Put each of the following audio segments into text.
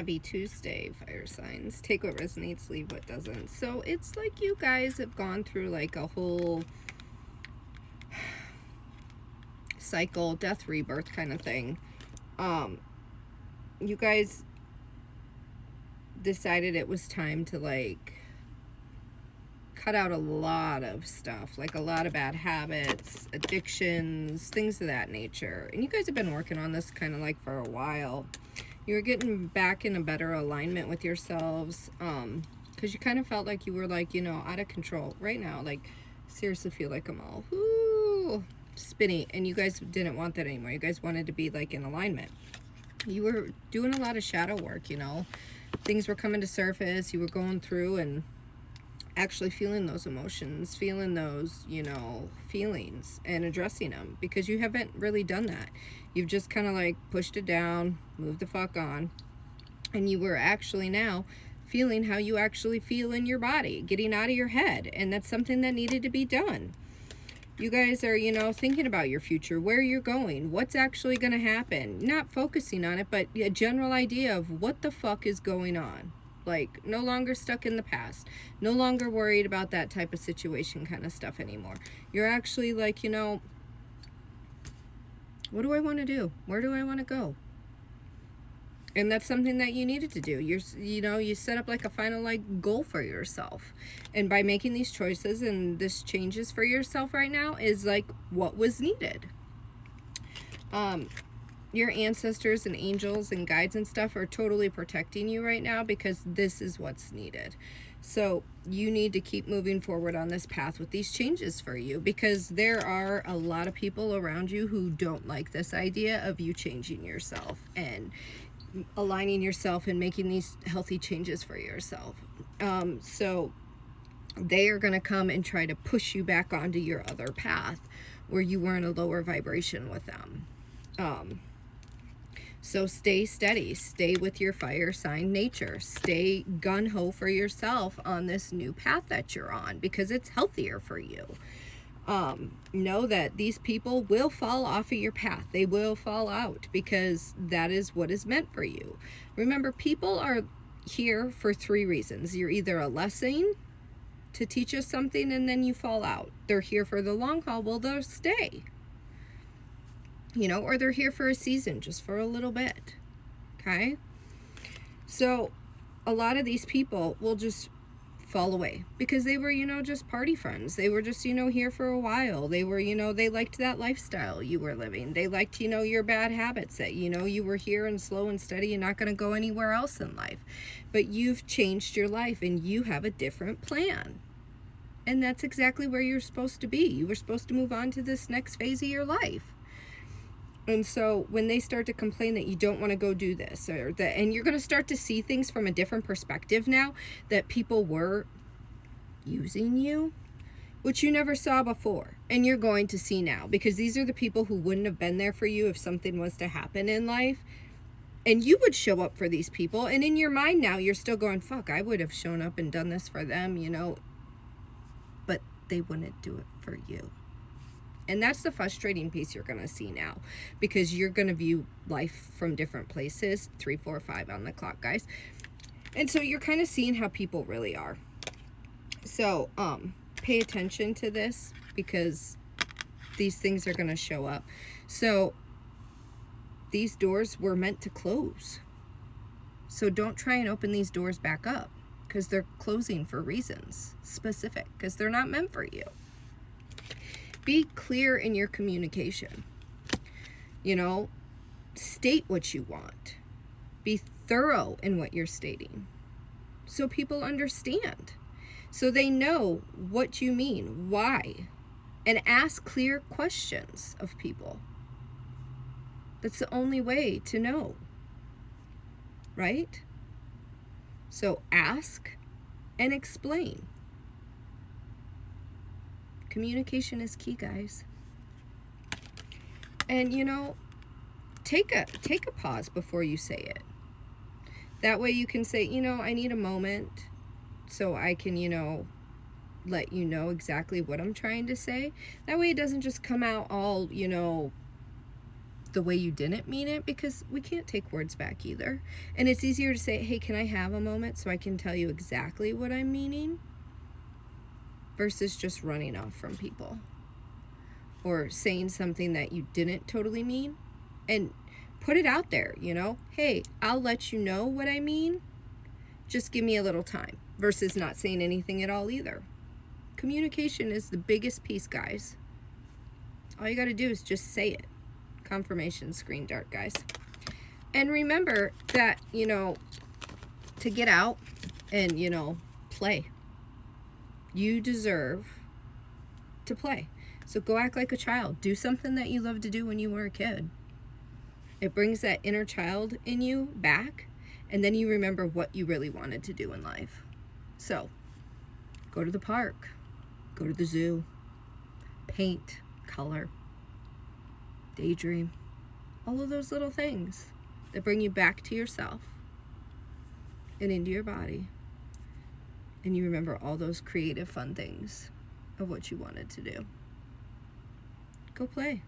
Happy Tuesday, fire signs. Take what resonates, leave what doesn't. So it's like you guys have gone through like a whole cycle, death, rebirth kind of thing. You guys decided it was time to like cut out a lot of stuff, like a lot of bad habits, addictions, things of that nature. And you guys have been working on this kind of like for a while. You're getting back in a better alignment with yourselves, because you kind of felt like you were like, you know, out of control right now. Like, seriously feel like I'm all spinny, and you guys didn't want that anymore. You guys wanted to be like in alignment. You were doing a lot of shadow work, you know. Things were coming to surface. You were going through and actually feeling those emotions, feeling those, you know, feelings and addressing them, because you haven't really done that. You've just kind of like pushed it down, moved the fuck on, and you were actually now feeling how you actually feel in your body, getting out of your head, and that's something that needed to be done. You guys are, you know, thinking about your future, where you're going, what's actually going to happen, not focusing on it, but a general idea of what the fuck is going on. Like, no longer stuck in the past, no longer worried about that type of situation kind of stuff anymore. You're actually like, you know, what do I want to do? Where do I want to go? And that's something that you needed to do. You know, you set up like a final like goal for yourself. And by making these choices and this changes for yourself right now is like what was needed. Your ancestors and angels and guides and stuff are totally protecting you right now, because this is what's needed. So you need to keep moving forward on this path with these changes for you, because there are a lot of people around you who don't like this idea of you changing yourself and aligning yourself and making these healthy changes for yourself. So they are going to come and try to push you back onto your other path where you were in a lower vibration with them. So stay steady, stay with your fire sign nature, stay gung-ho for yourself on this new path that you're on, because it's healthier for you. Know that these people will fall off of your path. They will fall out, because that is what is meant for you. Remember, people are here for 3 reasons. You're either a lesson to teach us something and then you fall out. They're here for the long haul, well, they'll stay. You know, or they're here for a season, just for a little bit. Okay? So a lot of these people will just fall away, because they were, you know, just party friends. They were just, you know, here for a while. They were, you know, they liked that lifestyle you were living. They liked, you know, your bad habits, that, you know, you were here and slow and steady and not going to go anywhere else in life. But you've changed your life and you have a different plan. And that's exactly where you're supposed to be. You were supposed to move on to this next phase of your life. And so when they start to complain that you don't want to go do this, or that, and you're going to start to see things from a different perspective now, that people were using you, which you never saw before, and you're going to see now, because these are the people who wouldn't have been there for you if something was to happen in life. And you would show up for these people, and in your mind now you're still going, fuck, I would have shown up and done this for them, you know, but they wouldn't do it for you. And that's the frustrating piece you're going to see now, because you're going to view life from different places. 3, 4, 5 on the clock, guys. And so you're kind of seeing how people really are. So pay attention to this, because these things are going to show up. So these doors were meant to close. So don't try and open these doors back up, because they're closing for reasons specific, because they're not meant for you. Be clear in your communication. You know, state what you want. Be thorough in what you're stating, so people understand, so they know what you mean, why, and ask clear questions of people. That's the only way to know, right? So ask and explain. Communication is key, guys. And, you know, take a pause before you say it. That way you can say, you know, I need a moment so I can, you know, let you know exactly what I'm trying to say. That way it doesn't just come out all, you know, the way you didn't mean it, because we can't take words back either. And it's easier to say, hey, can I have a moment so I can tell you exactly what I'm meaning, versus just running off from people or saying something that you didn't totally mean. And put it out there, you know, hey, I'll let you know what I mean, just give me a little time, versus not saying anything at all either. Communication is the biggest piece, guys. All you got to do is just say it. Confirmation screen dark, guys. And remember that, you know, to get out and, you know, play. You deserve to play. So go act like a child. Do something that you loved to do when you were a kid. It brings that inner child in you back, and then you remember what you really wanted to do in life. So go to the park, go to the zoo, paint, color, daydream, all of those little things that bring you back to yourself and into your body. And you remember all those creative, fun things of what you wanted to do. Go play.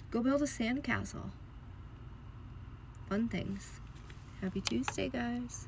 Go build a sandcastle. Fun things. Happy Tuesday, guys.